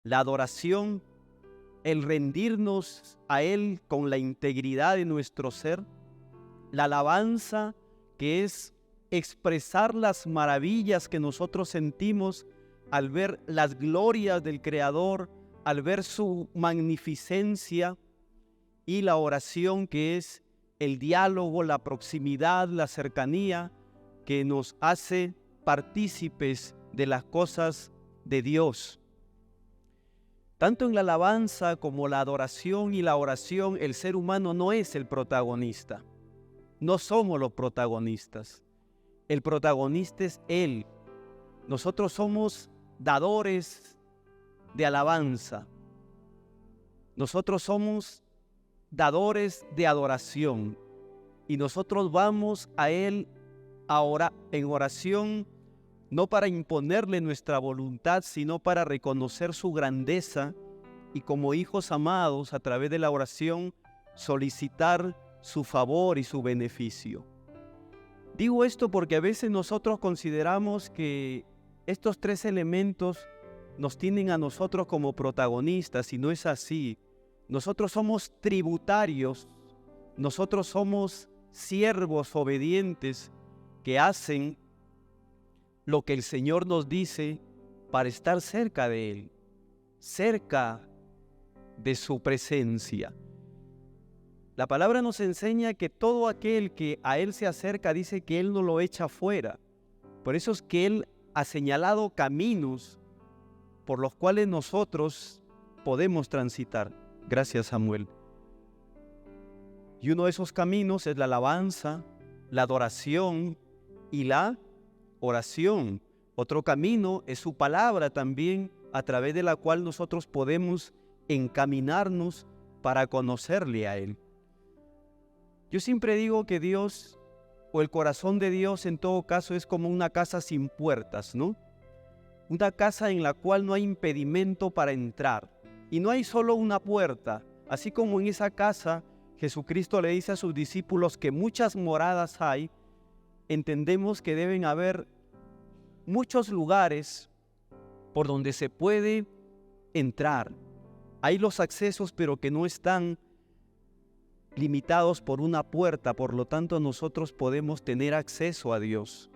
La adoración, el rendirnos a Él con la integridad de nuestro ser. La alabanza, que es expresar las maravillas que nosotros sentimos al ver las glorias del Creador, al ver su magnificencia. Y la oración, que es el diálogo, la proximidad, la cercanía, que nos hace partícipes de las cosas de Dios. Tanto en la alabanza como la adoración y la oración, el ser humano no es el protagonista. No somos los protagonistas. El protagonista es Él. Nosotros somos dadores de alabanza. Nosotros somos dadores de adoración. Y nosotros vamos a Él ahora en oración, no para imponerle nuestra voluntad, sino para reconocer su grandeza y como hijos amados, a través de la oración, solicitar su favor y su beneficio. Digo esto porque a veces nosotros consideramos que estos tres elementos nos tienen a nosotros como protagonistas, y no es así. Nosotros somos tributarios, nosotros somos siervos obedientes que hacen lo que el Señor nos dice para estar cerca de Él, cerca de su presencia. La palabra nos enseña que todo aquel que a Él se acerca, dice que Él no lo echa fuera. Por eso es que Él ha señalado caminos por los cuales nosotros podemos transitar. Gracias, Samuel. Y uno de esos caminos es la alabanza, la adoración y la oración. Otro camino es su palabra también, a través de la cual nosotros podemos encaminarnos para conocerle a Él. Yo siempre digo que Dios, o el corazón de Dios en todo caso, es como una casa sin puertas, ¿no? Una casa en la cual no hay impedimento para entrar. Y no hay solo una puerta. Así como en esa casa Jesucristo le dice a sus discípulos que muchas moradas hay, entendemos que deben haber muchos lugares por donde se puede entrar. Hay los accesos, pero que no están limitados por una puerta, por lo tanto nosotros podemos tener acceso a Dios.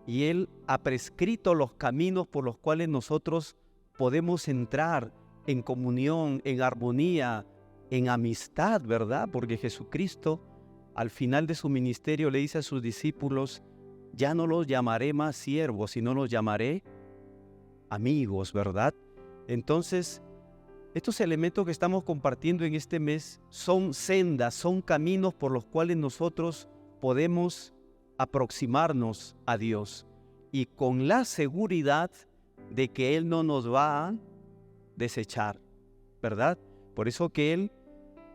Y Él ha prescrito los caminos por los cuales nosotros podemos entrar en comunión, en armonía, en amistad, ¿verdad? Porque Jesucristo, al final de su ministerio, le dice a sus discípulos: ya no los llamaré más siervos, sino los llamaré amigos, ¿verdad? Entonces, estos elementos que estamos compartiendo en este mes son sendas, son caminos por los cuales nosotros podemos aproximarnos a Dios, y con la seguridad de que Él no nos va a desechar, ¿verdad? Por eso que Él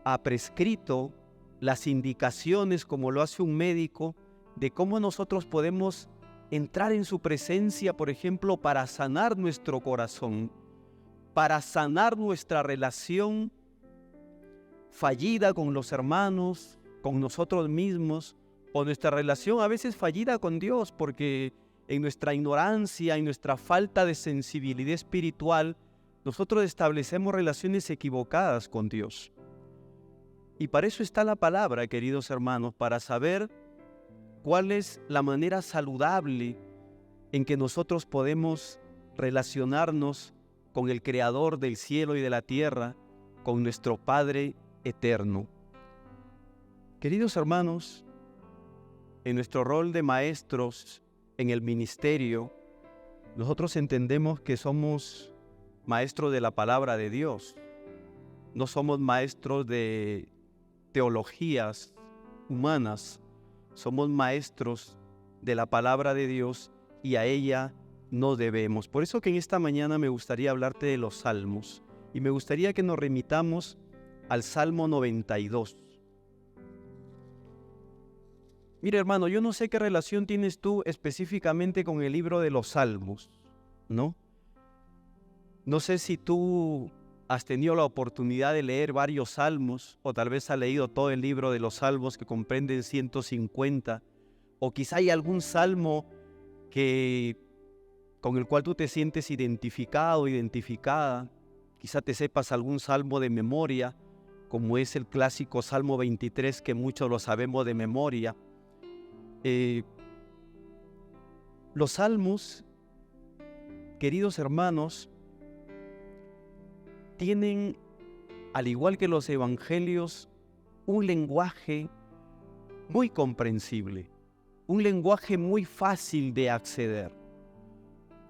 ha prescrito las indicaciones, como lo hace un médico, de cómo nosotros podemos entrar en su presencia, por ejemplo, para sanar nuestro corazón, para sanar nuestra relación fallida con los hermanos, con nosotros mismos, o nuestra relación a veces fallida con Dios, porque en nuestra ignorancia, en nuestra falta de sensibilidad espiritual, nosotros establecemos relaciones equivocadas con Dios. Y para eso está la palabra, queridos hermanos, para saber cuál es la manera saludable en que nosotros podemos relacionarnos con el Creador del cielo y de la tierra, con nuestro Padre eterno. Queridos hermanos, en nuestro rol de maestros en el ministerio, nosotros entendemos que somos maestros de la palabra de Dios. No somos maestros de teologías humanas, somos maestros de la palabra de Dios, y a ella nos debemos. Por eso que en esta mañana me gustaría hablarte de los salmos, y me gustaría que nos remitamos al Salmo 92. Mira, hermano, yo no sé qué relación tienes tú específicamente con el libro de los Salmos, ¿no? No sé si tú has tenido la oportunidad de leer varios salmos, o tal vez has leído todo el libro de los Salmos, que comprenden 150, o quizá hay algún salmo que con el cual tú te sientes identificado, identificada. Quizá te sepas algún salmo de memoria, como es el clásico Salmo 23, que muchos lo sabemos de memoria. Los salmos, queridos hermanos, tienen, al igual que los evangelios, un lenguaje muy comprensible, un lenguaje muy fácil de acceder.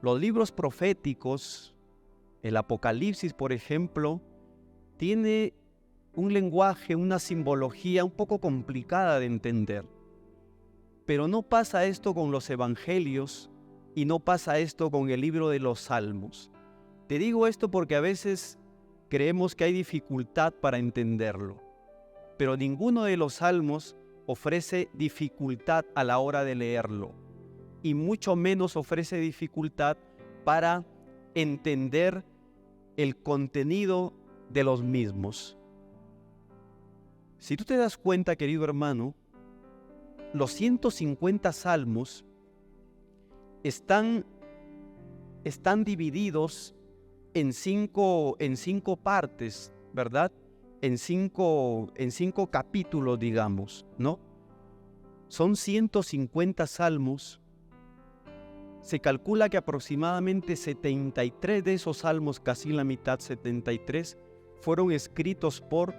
Los libros proféticos, el Apocalipsis, por ejemplo, tiene un lenguaje, una simbología un poco complicada de entender. Pero no pasa esto con los evangelios y no pasa esto con el libro de los Salmos. Te digo esto porque a veces creemos que hay dificultad para entenderlo, pero ninguno de los salmos ofrece dificultad a la hora de leerlo, y mucho menos ofrece dificultad para entender el contenido de los mismos. Si tú te das cuenta, querido hermano, los 150 salmos están divididos en cinco partes, ¿verdad? En cinco capítulos, digamos, ¿no? Son 150 salmos. Se calcula que aproximadamente 73 de esos salmos, casi la mitad, 73, fueron escritos por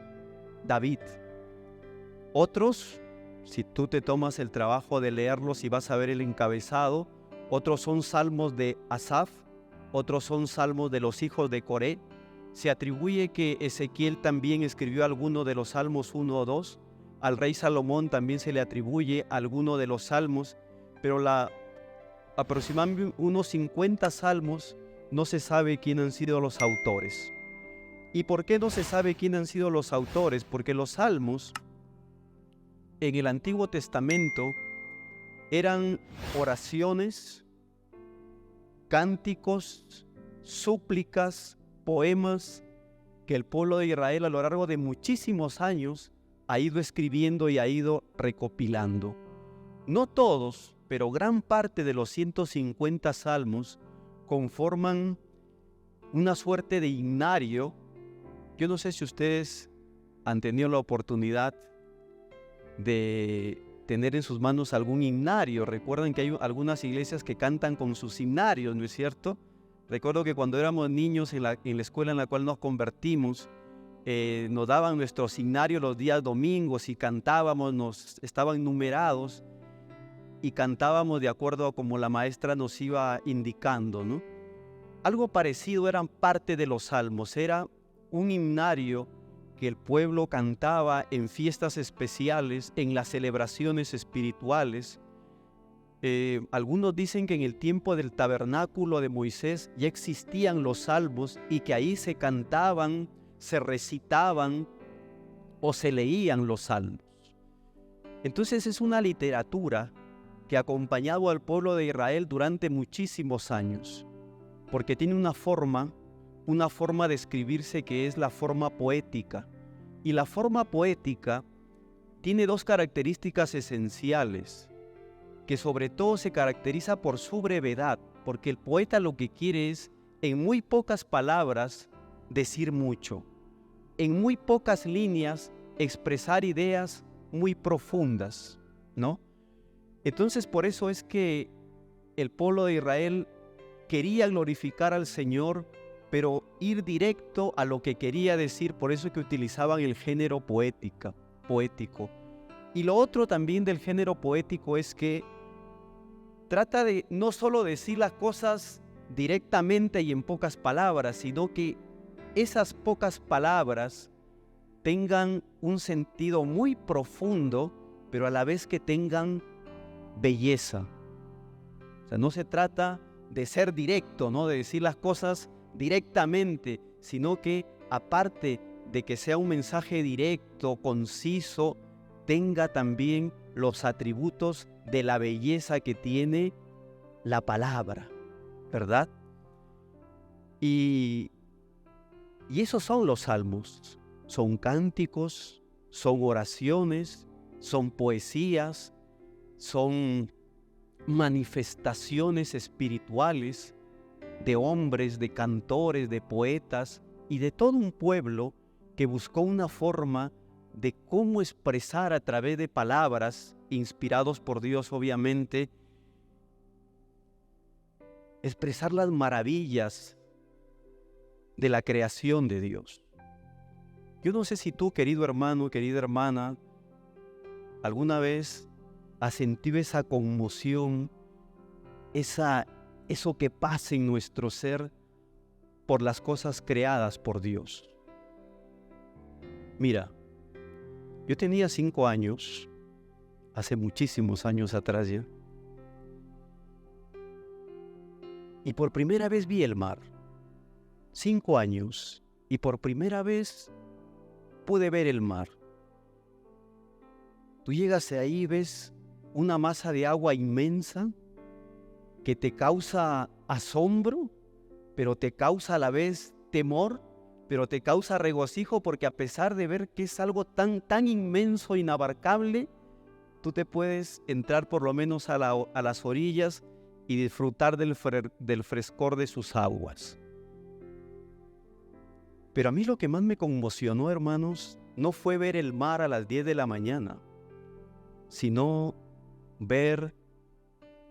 David. Otros, si tú te tomas el trabajo de leerlos y vas a ver el encabezado, otros son salmos de Asaf, otros son salmos de los hijos de Coré. Se atribuye que Ezequiel también escribió alguno de los salmos 1 o 2. Al rey Salomón también se le atribuye alguno de los salmos, pero aproximadamente unos 50 salmos no se sabe quién han sido los autores. ¿Y por qué no se sabe quién han sido los autores? Porque los salmos en el Antiguo Testamento eran oraciones, cánticos, súplicas, poemas que el pueblo de Israel a lo largo de muchísimos años ha ido escribiendo y ha ido recopilando. No todos, pero gran parte de los 150 salmos conforman una suerte de himnario. Yo no sé si ustedes han tenido la oportunidad de tener en sus manos algún himnario. Recuerden que hay algunas iglesias que cantan con sus himnarios, ¿no es cierto? Recuerdo que cuando éramos niños en la escuela en la cual nos convertimos, nos daban nuestros himnarios los días domingos y cantábamos, estaban numerados y cantábamos de acuerdo a como la maestra nos iba indicando, ¿no? Algo parecido eran parte de los salmos, era un himnario que el pueblo cantaba en fiestas especiales, en las celebraciones espirituales. Algunos dicen que en el tiempo del tabernáculo de Moisés ya existían los salmos y que ahí se cantaban, se recitaban o se leían los salmos. Entonces es una literatura que ha acompañado al pueblo de Israel durante muchísimos años, porque tiene una forma de escribirse que es la forma poética. Y la forma poética tiene dos características esenciales, que sobre todo se caracteriza por su brevedad, porque el poeta lo que quiere es, en muy pocas palabras, decir mucho. En muy pocas líneas, expresar ideas muy profundas, ¿no? Entonces, por eso es que el pueblo de Israel quería glorificar al Señor, pero ir directo a lo que quería decir, por eso es que utilizaban el género poético. Y lo otro también del género poético es que trata de no solo decir las cosas directamente y en pocas palabras, sino que esas pocas palabras tengan un sentido muy profundo, pero a la vez que tengan belleza. O sea, no se trata de ser directo, ¿no? De decir las cosas directamente, sino que aparte de que sea un mensaje directo, conciso, tenga también los atributos de la belleza que tiene la palabra, ¿verdad? Y esos son los salmos. Son cánticos, son oraciones, son poesías, son manifestaciones espirituales de hombres, de cantores, de poetas y de todo un pueblo que buscó una forma de cómo expresar a través de palabras, inspirados por Dios obviamente, expresar las maravillas de la creación de Dios. Yo no sé si tú, querido hermano, querida hermana, alguna vez has sentido esa conmoción, eso que pasa en nuestro ser por las cosas creadas por Dios. Mira, yo tenía 5 años, hace muchísimos años atrás ya, y por primera vez vi el mar. 5 años, y por primera vez pude ver el mar. Tú llegas ahí y ves una masa de agua inmensa que te causa asombro, pero te causa a la vez temor, pero te causa regocijo, porque a pesar de ver que es algo tan inmenso, inabarcable, tú te puedes entrar por lo menos a las orillas y disfrutar del frescor de sus aguas. Pero a mí lo que más me conmocionó, hermanos, no fue ver el mar a las 10 de la mañana, sino ver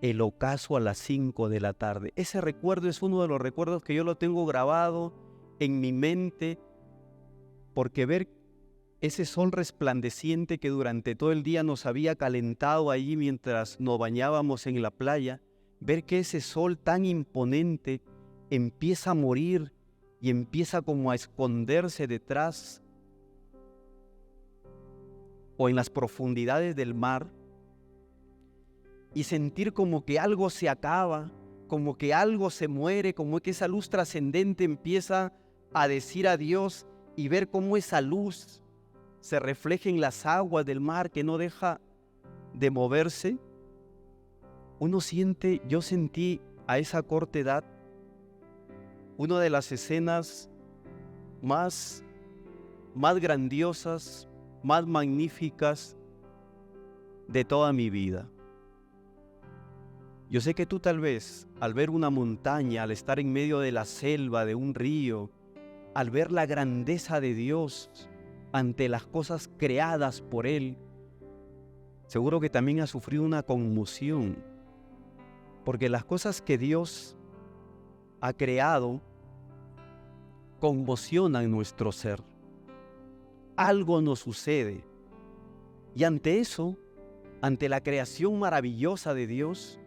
el ocaso a las 5 de la tarde. Ese recuerdo es uno de los recuerdos que yo lo tengo grabado en mi mente, porque ver ese sol resplandeciente que durante todo el día nos había calentado allí mientras nos bañábamos en la playa, ver que ese sol tan imponente empieza a morir y empieza como a esconderse detrás o en las profundidades del mar, y sentir como que algo se acaba, como que algo se muere, como que esa luz trascendente empieza a decir adiós, y ver cómo esa luz se refleja en las aguas del mar que no deja de moverse. Yo sentí a esa corta edad una de las escenas más grandiosas, más magníficas de toda mi vida. Yo sé que tú tal vez, al ver una montaña, al estar en medio de la selva, de un río, al ver la grandeza de Dios ante las cosas creadas por Él, seguro que también has sufrido una conmoción, porque las cosas que Dios ha creado conmocionan nuestro ser. Algo nos sucede, y ante eso, ante la creación maravillosa de Dios,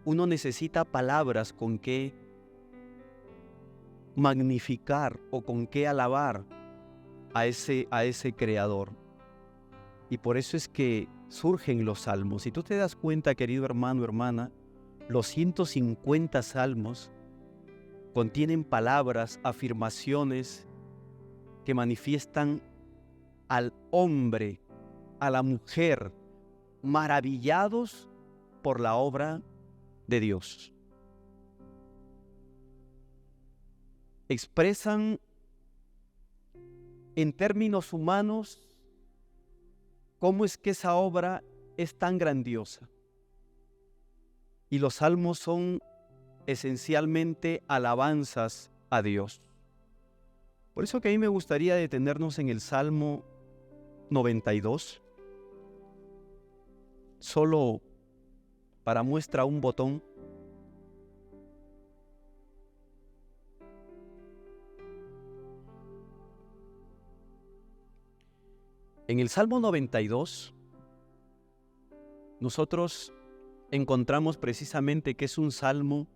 uno necesita palabras con que magnificar o con que alabar a ese creador. Y por eso es que surgen los salmos. Si tú te das cuenta, querido hermano, hermana, los 150 salmos contienen palabras, afirmaciones que manifiestan al hombre, a la mujer, maravillados por la obra de Dios. Expresan en términos humanos cómo es que esa obra es tan grandiosa. Y los salmos son esencialmente alabanzas a Dios. Por eso que a mí me gustaría detenernos en el Salmo 92, solo para muestra un botón. En el Salmo 92, nosotros encontramos precisamente que es un salmo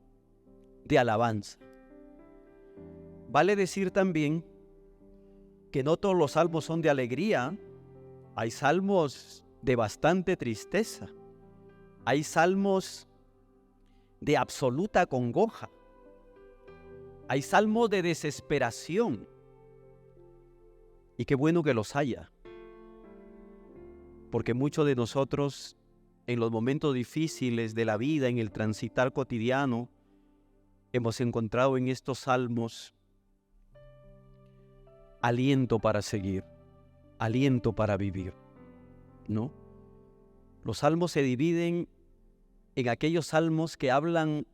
de alabanza. Vale decir también que no todos los salmos son de alegría. Hay salmos de bastante tristeza. Hay salmos de absoluta congoja. Hay salmos de desesperación. Y qué bueno que los haya. Porque muchos de nosotros, en los momentos difíciles de la vida, en el transitar cotidiano, hemos encontrado en estos salmos aliento para seguir, aliento para vivir, ¿no? Los salmos se dividen en aquellos salmos que hablan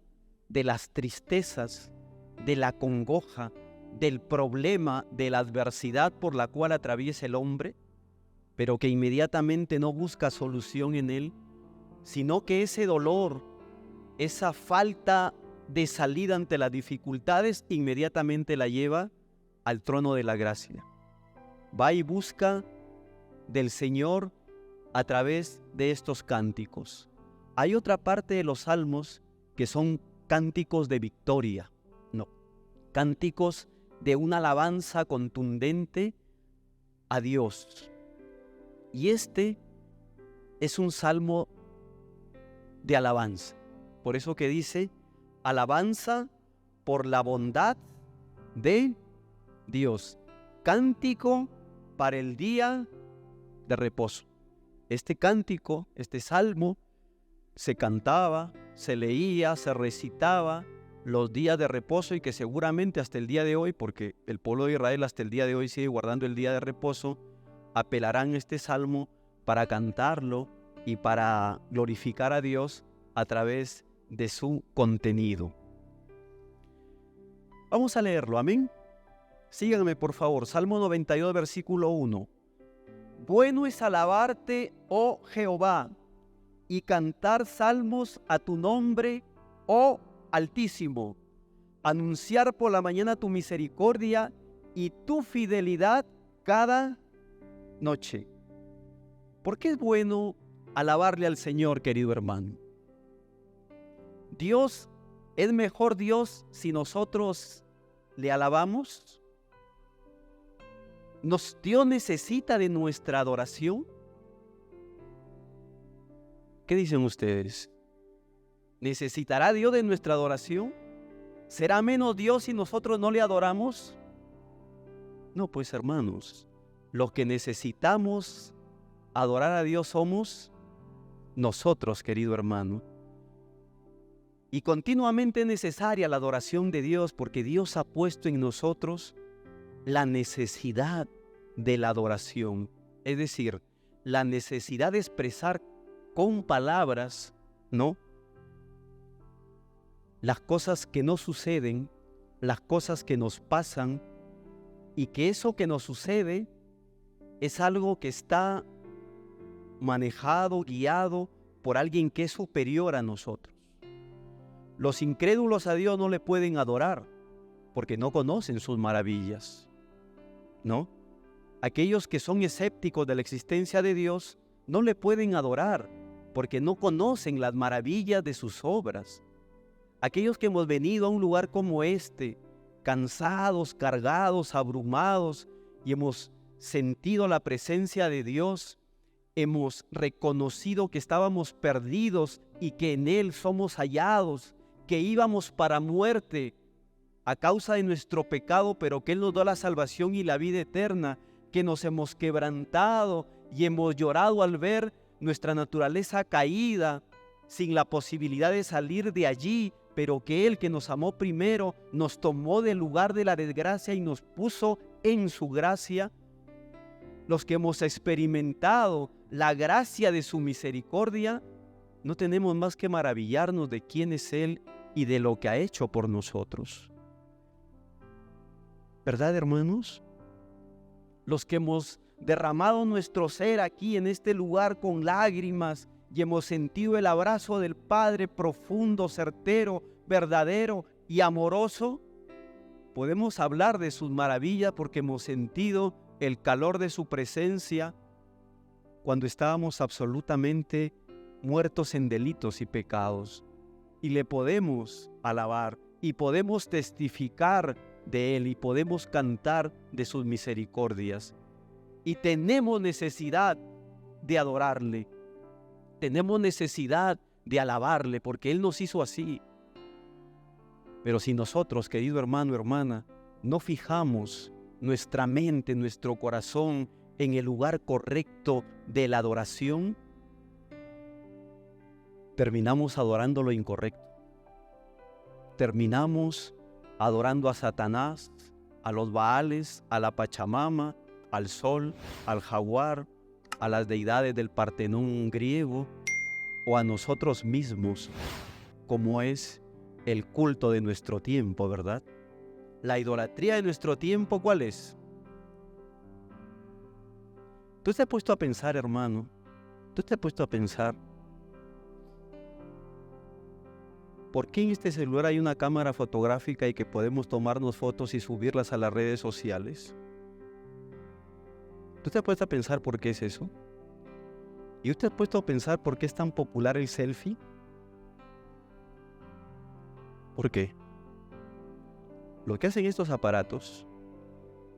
de las tristezas de la congoja, del problema, de la adversidad por la cual atraviesa el hombre, pero que inmediatamente no busca solución en él, sino que ese dolor, esa falta de salida ante las dificultades, inmediatamente la lleva al trono de la gracia. Va y busca del Señor a través de estos cánticos. Hay otra parte de los salmos que son cánticos de victoria, no, cánticos de una alabanza contundente a Dios. Y este es un salmo de alabanza. Por eso que dice, alabanza por la bondad de Dios. Cántico para el día de reposo. Este cántico, este salmo, se cantaba, se leía, se recitaba los días de reposo, y que seguramente hasta el día de hoy, porque el pueblo de Israel hasta el día de hoy sigue guardando el día de reposo, apelarán este salmo para cantarlo y para glorificar a Dios a través de su contenido. Vamos a leerlo, amén. Síganme por favor, Salmo 92, versículo 1. Bueno es alabarte, oh Jehová, y cantar salmos a tu nombre, oh Altísimo. Anunciar por la mañana tu misericordia y tu fidelidad cada noche. ¿Por qué es bueno alabarle al Señor, querido hermano? Dios es mejor Dios si nosotros le alabamos. ¿Dios necesita de nuestra adoración? ¿Qué dicen ustedes? ¿Necesitará Dios de nuestra adoración? ¿Será menos Dios si nosotros no le adoramos? No, pues hermanos, los que necesitamos adorar a Dios somos nosotros, querido hermano. Y continuamente es necesaria la adoración de Dios, porque Dios ha puesto en nosotros la necesidad de la adoración, es decir, la necesidad de expresar con palabras, ¿no?, las cosas que no suceden, las cosas que nos pasan, y que eso que nos sucede es algo que está manejado, guiado por alguien que es superior a nosotros. Los incrédulos a Dios no le pueden adorar porque no conocen sus maravillas, ¿no? Aquellos que son escépticos de la existencia de Dios no le pueden adorar porque no conocen las maravillas de sus obras. Aquellos que hemos venido a un lugar como este, cansados, cargados, abrumados, y hemos sentido la presencia de Dios, hemos reconocido que estábamos perdidos y que en Él somos hallados, que íbamos para muerte a causa de nuestro pecado, pero que Él nos da la salvación y la vida eterna, que nos hemos quebrantado y hemos llorado al ver nuestra naturaleza caída, sin la posibilidad de salir de allí, pero que Él, que nos amó primero, nos tomó del lugar de la desgracia y nos puso en su gracia. Los que hemos experimentado la gracia de su misericordia, no tenemos más que maravillarnos de quién es Él y de lo que ha hecho por nosotros. ¿Verdad, hermanos? Los que hemos derramado nuestro ser aquí en este lugar con lágrimas y hemos sentido el abrazo del Padre profundo, certero, verdadero y amoroso, podemos hablar de sus maravillas porque hemos sentido el calor de su presencia cuando estábamos absolutamente muertos en delitos y pecados. Y le podemos alabar y podemos testificar de Él y podemos cantar de sus misericordias. Y tenemos necesidad de adorarle. Tenemos necesidad de alabarle porque Él nos hizo así. Pero si nosotros, querido hermano, hermana, no fijamos nuestra mente, nuestro corazón en el lugar correcto de la adoración, terminamos adorando lo incorrecto. Terminamos adorando a Satanás, a los Baales, a la Pachamama, al sol, al jaguar, a las deidades del Partenón griego o a nosotros mismos, como es el culto de nuestro tiempo, ¿verdad? La idolatría de nuestro tiempo, ¿cuál es? Tú te has puesto a pensar, hermano, tú te has puesto a pensar, ¿por qué en este celular hay una cámara fotográfica y que podemos tomarnos fotos y subirlas a las redes sociales? ¿Tú te has puesto a pensar por qué es eso? ¿Y usted ha puesto a pensar por qué es tan popular el selfie? ¿Por qué? Lo que hacen estos aparatos,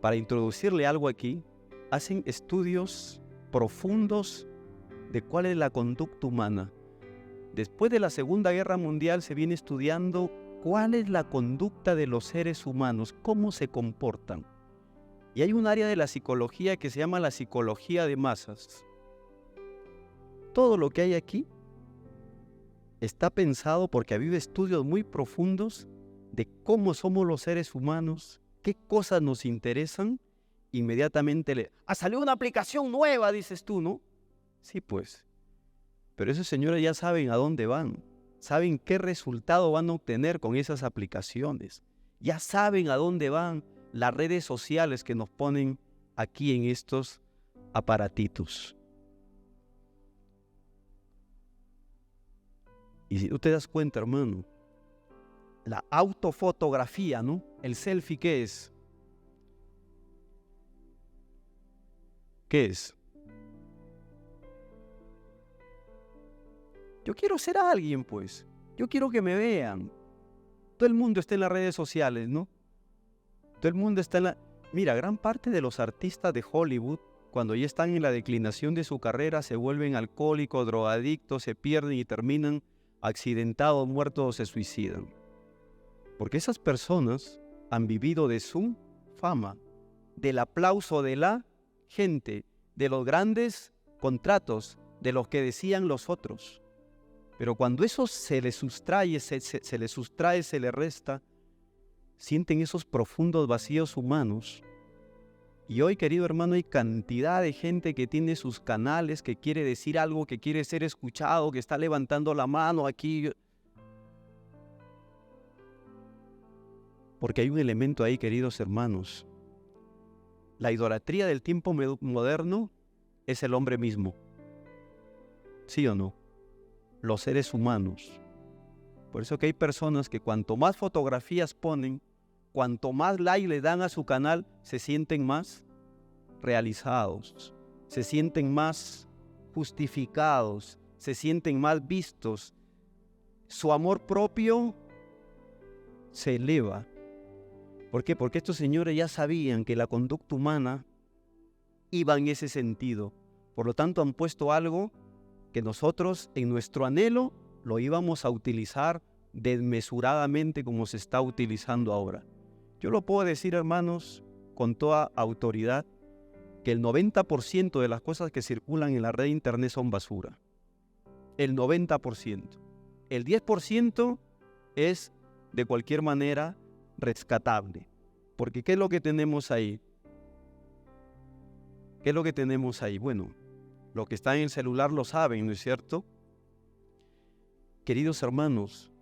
para introducirle algo aquí, hacen estudios profundos de cuál es la conducta humana. Después de la Segunda Guerra Mundial se viene estudiando cuál es la conducta de los seres humanos, cómo se comportan. Y hay un área de la psicología que se llama la psicología de masas. Todo lo que hay aquí está pensado porque ha habido estudios muy profundos de cómo somos los seres humanos, qué cosas nos interesan. Inmediatamente salió una aplicación nueva, dices tú, ¿no? Sí, pues. Pero esos señores ya saben a dónde van, saben qué resultado van a obtener con esas aplicaciones, ya saben a dónde van las redes sociales que nos ponen aquí en estos aparatitos. Y si tú te das cuenta, hermano, la autofotografía, ¿no? El selfie, ¿qué es? ¿Qué es? Yo quiero ser alguien, pues. Yo quiero que me vean. Todo el mundo está en las redes sociales, ¿no? Todo el mundo está en la... Mira, gran parte de los artistas de Hollywood, cuando ya están en la declinación de su carrera, se vuelven alcohólicos, drogadictos, se pierden y terminan accidentados, muertos o se suicidan. Porque esas personas han vivido de su fama, del aplauso de la gente, de los grandes contratos, de los que decían los otros. Pero cuando eso se les sustrae, se les resta, sienten esos profundos vacíos humanos. Y hoy, querido hermano, hay cantidad de gente que tiene sus canales, que quiere decir algo, que quiere ser escuchado, que está levantando la mano aquí. Porque hay un elemento ahí, queridos hermanos. La idolatría del tiempo moderno es el hombre mismo. ¿Sí o no? Los seres humanos. Por eso que hay personas que cuanto más fotografías ponen, cuanto más like le dan a su canal, se sienten más realizados, se sienten más justificados, se sienten más vistos. Su amor propio se eleva. ¿Por qué? Porque estos señores ya sabían que la conducta humana iba en ese sentido. Por lo tanto, han puesto algo que nosotros en nuestro anhelo lo íbamos a utilizar desmesuradamente como se está utilizando ahora. Yo lo puedo decir, hermanos, con toda autoridad, que el 90% de las cosas que circulan en la red de internet son basura. El 90%. El 10% es de cualquier manera rescatable. Porque ¿qué es lo que tenemos ahí? ¿Qué es lo que tenemos ahí? Bueno, lo que está en el celular lo saben, ¿no es cierto? Queridos hermanos,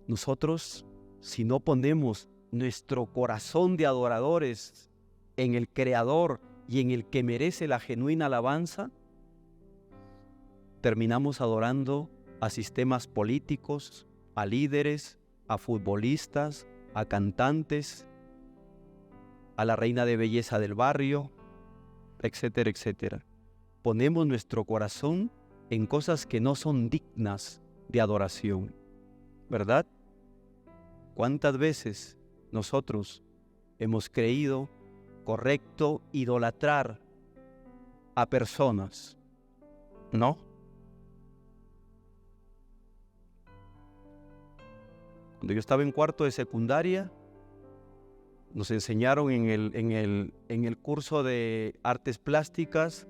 nosotros, si no ponemos nuestro corazón de adoradores en el Creador y en el que merece la genuina alabanza, terminamos adorando a sistemas políticos, a líderes, a futbolistas, a cantantes, a la reina de belleza del barrio, etcétera, etcétera. Ponemos nuestro corazón en cosas que no son dignas de adoración, ¿verdad? ¿Cuántas veces nosotros hemos creído correcto idolatrar a personas? ¿No? Cuando yo estaba en cuarto de secundaria, nos enseñaron en el curso de artes plásticas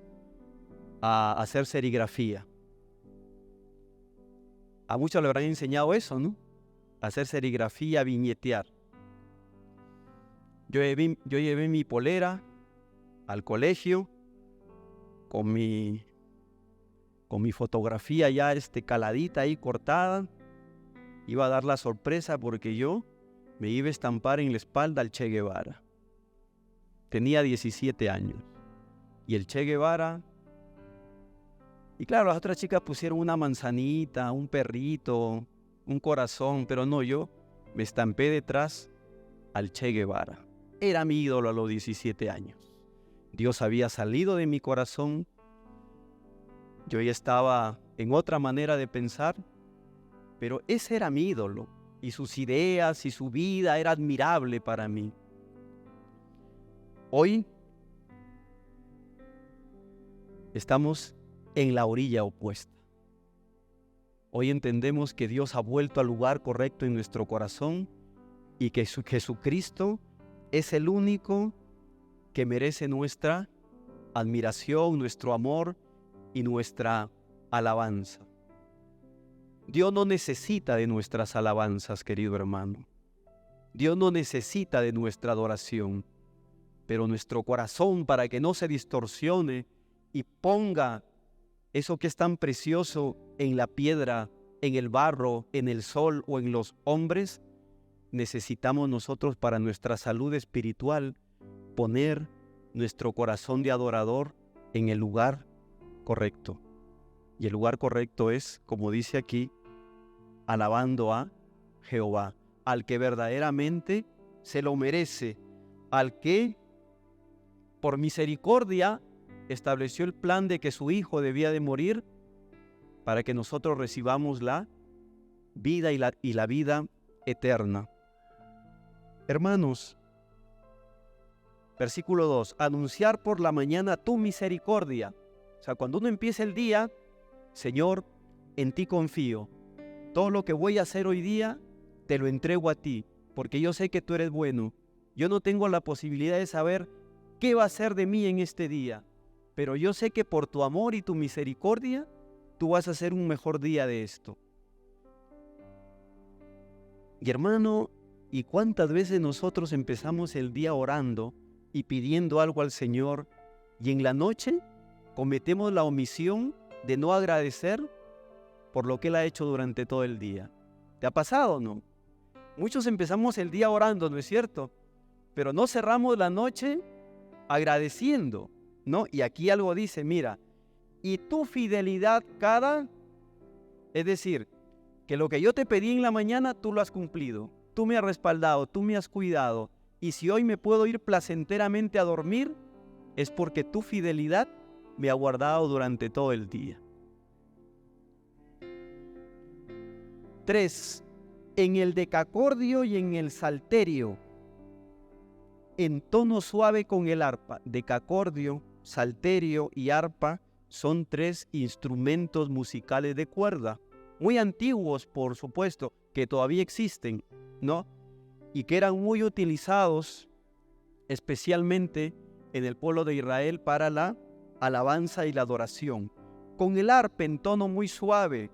a hacer serigrafía. A muchos le habrán enseñado eso, ¿no? Hacer serigrafía, viñetear. Yo llevé mi polera al colegio con mi fotografía ya caladita ahí, cortada. Iba a dar la sorpresa porque yo me iba a estampar en la espalda al Che Guevara. Tenía 17 años. Y el Che Guevara... Y claro, las otras chicas pusieron una manzanita, un perrito, un corazón, pero no, yo me estampé detrás al Che Guevara. Era mi ídolo a los 17 años. Dios había salido de mi corazón. Yo ya estaba en otra manera de pensar, pero ese era mi ídolo. Y sus ideas y su vida era admirable para mí. Hoy estamos en la orilla opuesta. Hoy entendemos que Dios ha vuelto al lugar correcto en nuestro corazón y que Jesucristo es el único que merece nuestra admiración, nuestro amor y nuestra alabanza. Dios no necesita de nuestras alabanzas, querido hermano. Dios no necesita de nuestra adoración, pero nuestro corazón, para que no se distorsione y ponga eso que es tan precioso en la piedra, en el barro, en el sol o en los hombres, necesitamos nosotros para nuestra salud espiritual poner nuestro corazón de adorador en el lugar correcto. Y el lugar correcto es, como dice aquí, alabando a Jehová, al que verdaderamente se lo merece, al que por misericordia estableció el plan de que su Hijo debía de morir para que nosotros recibamos la vida y la vida eterna. Hermanos, versículo 2, anunciar por la mañana tu misericordia. O sea, cuando uno empieza el día, Señor, en ti confío. Todo lo que voy a hacer hoy día, te lo entrego a ti, porque yo sé que tú eres bueno. Yo no tengo la posibilidad de saber qué va a ser de mí en este día, pero yo sé que por tu amor y tu misericordia, tú vas a hacer un mejor día de esto. Y hermano, ¿y cuántas veces nosotros empezamos el día orando y pidiendo algo al Señor y en la noche cometemos la omisión de no agradecer por lo que Él ha hecho durante todo el día? ¿Te ha pasado o no? Muchos empezamos el día orando, ¿no es cierto? Pero no cerramos la noche agradeciendo, ¿no? Y aquí algo dice, mira, y tu fidelidad es decir, que lo que yo te pedí en la mañana, tú lo has cumplido. Tú me has respaldado, tú me has cuidado. Y si hoy me puedo ir placenteramente a dormir, es porque tu fidelidad me ha guardado durante todo el día. 3. En el decacordio y en el salterio, en tono suave con el arpa. Decacordio, salterio y arpa son 3 instrumentos musicales de cuerda, muy antiguos, por supuesto, que todavía existen, ¿no? Y que eran muy utilizados especialmente en el pueblo de Israel para la alabanza y la adoración. Con el arpa en tono muy suave,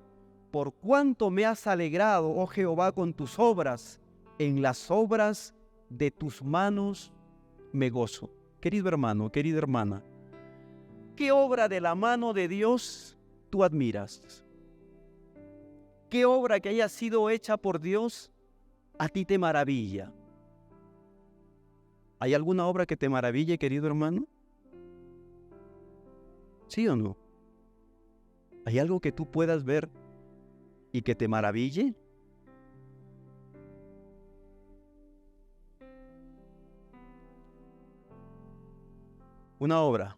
por cuanto me has alegrado, oh Jehová, con tus obras, en las obras de tus manos me gozo. Querido hermano, querida hermana, ¿qué obra de la mano de Dios tú admiras? ¿Qué obra que haya sido hecha por Dios a ti te maravilla? ¿Hay alguna obra que te maraville, querido hermano? ¿Sí o no? ¿Hay algo que tú puedas ver y que te maraville? Una obra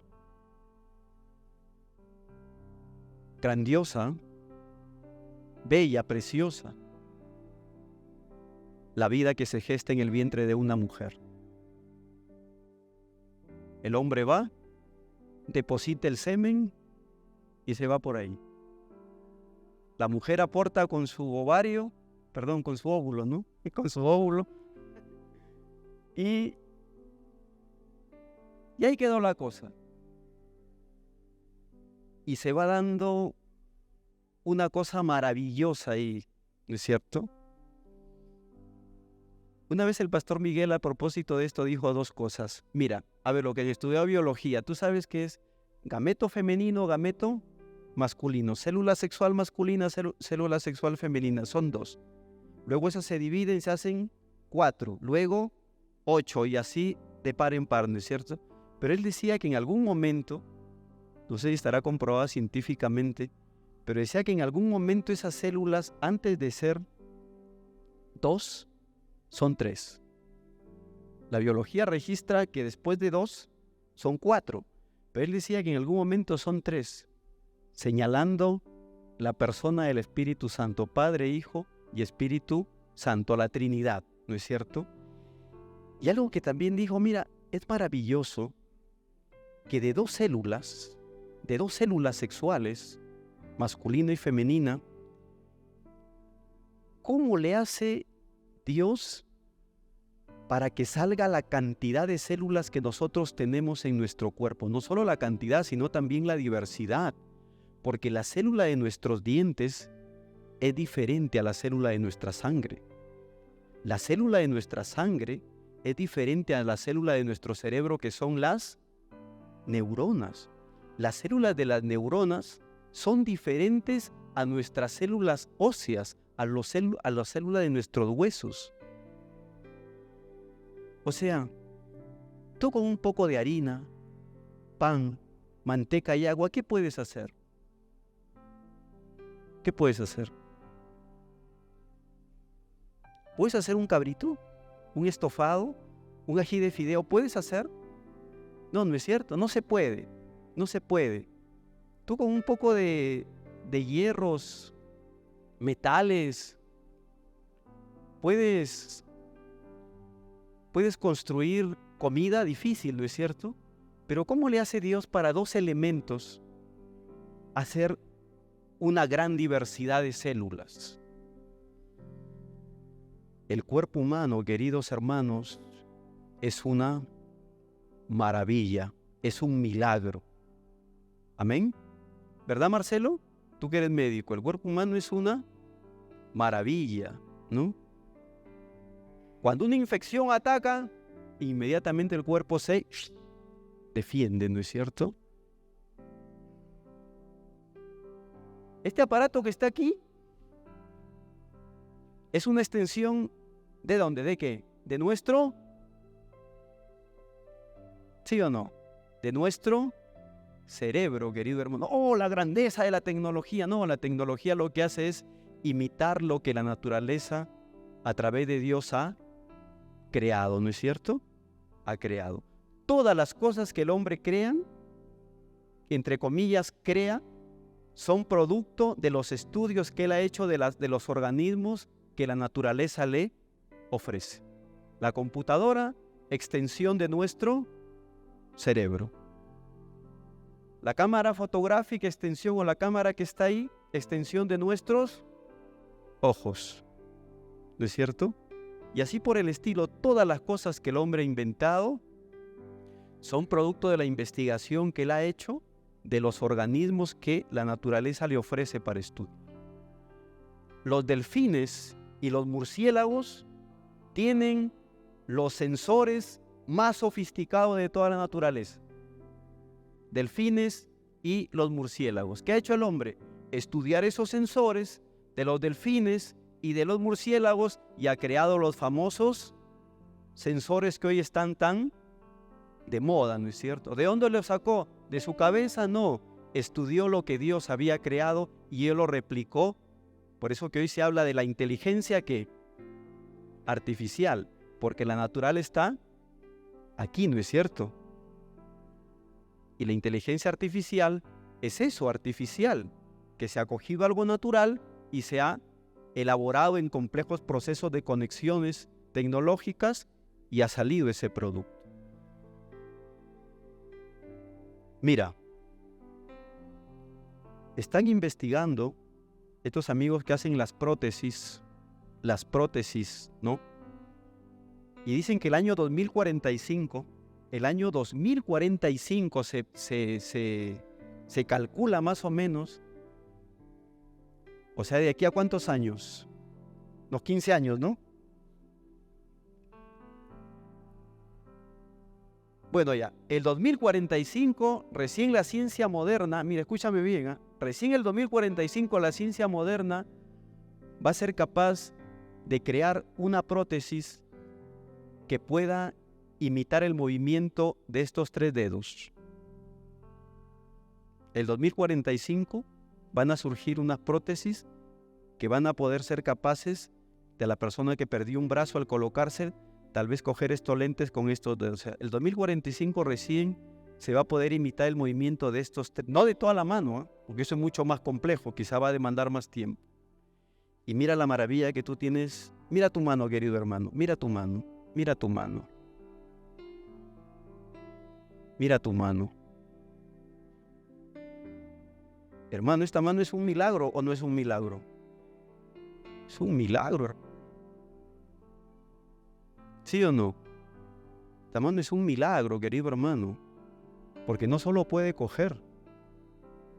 grandiosa, bella, preciosa, la vida que se gesta en el vientre de una mujer. El hombre va, deposita el semen y se va por ahí. La mujer aporta con su ovario, con su óvulo, ¿no? Con su óvulo. Y ahí quedó la cosa. Y se va dando una cosa maravillosa ahí, ¿no es cierto? Una vez el pastor Miguel, a propósito de esto, dijo 2 cosas. Mira, a ver, lo que he estudiado biología, ¿tú sabes qué es gameto femenino, gameto masculino? Célula sexual masculina, célula sexual femenina, son 2. Luego esas se dividen, se hacen 4, luego 8 y así de par en par, ¿no es cierto? Pero él decía que en algún momento, no sé si estará comprobado científicamente, pero decía que en algún momento esas células, antes de ser 2, son 3. La biología registra que después de 2 son 4, pero él decía que en algún momento son 3, señalando la persona del Espíritu Santo, Padre, Hijo y Espíritu Santo, la Trinidad, ¿no es cierto? Y algo que también dijo, mira, es maravilloso que de dos células sexuales, masculina y femenina, ¿cómo le hace Dios para que salga la cantidad de células que nosotros tenemos en nuestro cuerpo? No solo la cantidad, sino también la diversidad, porque la célula de nuestros dientes es diferente a la célula de nuestra sangre. La célula de nuestra sangre es diferente a la célula de nuestro cerebro, que son las neuronas. Las células de las neuronas son diferentes a nuestras células óseas, a las células de nuestros huesos. O sea, tú con un poco de harina, pan, manteca y agua, ¿qué puedes hacer? ¿Qué puedes hacer? ¿Puedes hacer un cabrito? ¿Un estofado? ¿Un ají de fideo? ¿Puedes hacer? No, no es cierto, no se puede. No se puede. Tú con un poco de hierros, metales, puedes construir comida difícil, ¿no es cierto? Pero ¿cómo le hace Dios para dos elementos hacer una gran diversidad de células? El cuerpo humano, queridos hermanos, es una maravilla, es un milagro. ¿Amén? ¿Verdad, Marcelo? Tú que eres médico, el cuerpo humano es una maravilla, ¿no? Cuando una infección ataca, inmediatamente el cuerpo se defiende, ¿no es cierto? Este aparato que está aquí es una extensión ¿de dónde? ¿De qué? ¿De nuestro? ¿Sí o no? De nuestro cerebro, querido hermano. Oh, la grandeza de la tecnología. No, la tecnología lo que hace es imitar lo que la naturaleza a través de Dios ha creado, ¿no es cierto? Ha creado. Todas las cosas que el hombre crea, entre comillas, crea, son producto de los estudios que él ha hecho de los organismos que la naturaleza le ofrece. La computadora, extensión de nuestro cerebro. La cámara fotográfica, extensión, o la cámara que está ahí, extensión de nuestros ojos. ¿No es cierto? Y así por el estilo, todas las cosas que el hombre ha inventado son producto de la investigación que él ha hecho de los organismos que la naturaleza le ofrece para estudio. Los delfines y los murciélagos tienen los sensores más sofisticados de toda la naturaleza. Delfines y los murciélagos. ¿Qué ha hecho el hombre? Estudiar esos sensores de los delfines y de los murciélagos, y ha creado los famosos sensores que hoy están tan de moda, ¿no es cierto? ¿De dónde lo sacó? ¿De su cabeza? No. Estudió lo que Dios había creado y él lo replicó. Por eso que hoy se habla de la inteligencia que artificial, porque la natural está aquí, ¿no es cierto? Y la inteligencia artificial es eso, artificial, que se ha cogido algo natural y se ha elaborado en complejos procesos de conexiones tecnológicas y ha salido ese producto. Mira, están investigando estos amigos que hacen las prótesis, ¿no? Y dicen que el año 2045 se calcula más o menos, o sea, ¿de aquí a cuántos años? Unos 15 años, ¿no? Bueno, ya, el 2045, recién la ciencia moderna, mira, escúchame bien, recién el 2045 la ciencia moderna va a ser capaz de crear una prótesis que pueda imitar el movimiento de estos 3 dedos. El 2045 van a surgir unas prótesis que van a poder ser capaces de la persona que perdió un brazo al colocarse, tal vez coger estos lentes con estos dedos. O sea, el 2045 recién se va a poder imitar el movimiento de estos 3, no de toda la mano, porque eso es mucho más complejo, quizá va a demandar más tiempo. Y mira la maravilla que tú tienes. Mira tu mano, querido hermano, mira tu mano, mira tu mano. Mira tu mano. Hermano, ¿esta mano es un milagro o no es un milagro? Es un milagro. ¿Sí o no? Esta mano es un milagro, querido hermano, porque no solo puede coger,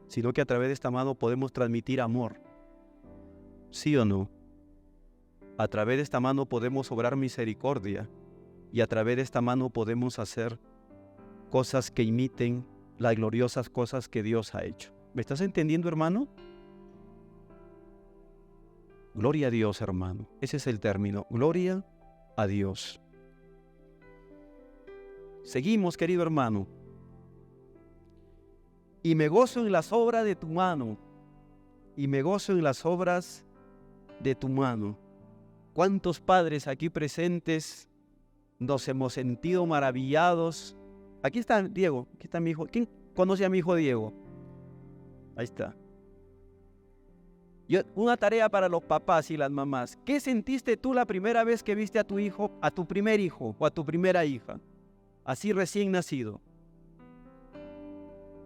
sino que a través de esta mano podemos transmitir amor. ¿Sí o no? A través de esta mano podemos obrar misericordia y a través de esta mano podemos hacer cosas que imiten las gloriosas cosas que Dios ha hecho. ¿Me estás entendiendo, hermano? Gloria a Dios, hermano. Ese es el término. Gloria a Dios. Seguimos, querido hermano. Y me gozo en las obras de tu mano. Y me gozo en las obras de tu mano. ¿Cuántos padres aquí presentes nos hemos sentido maravillados? Aquí está Diego, aquí está mi hijo. ¿Quién conoce a mi hijo Diego? Ahí está. Una tarea para los papás y las mamás. ¿Qué sentiste tú la primera vez que viste a tu hijo, a tu primer hijo o a tu primera hija? Así recién nacido.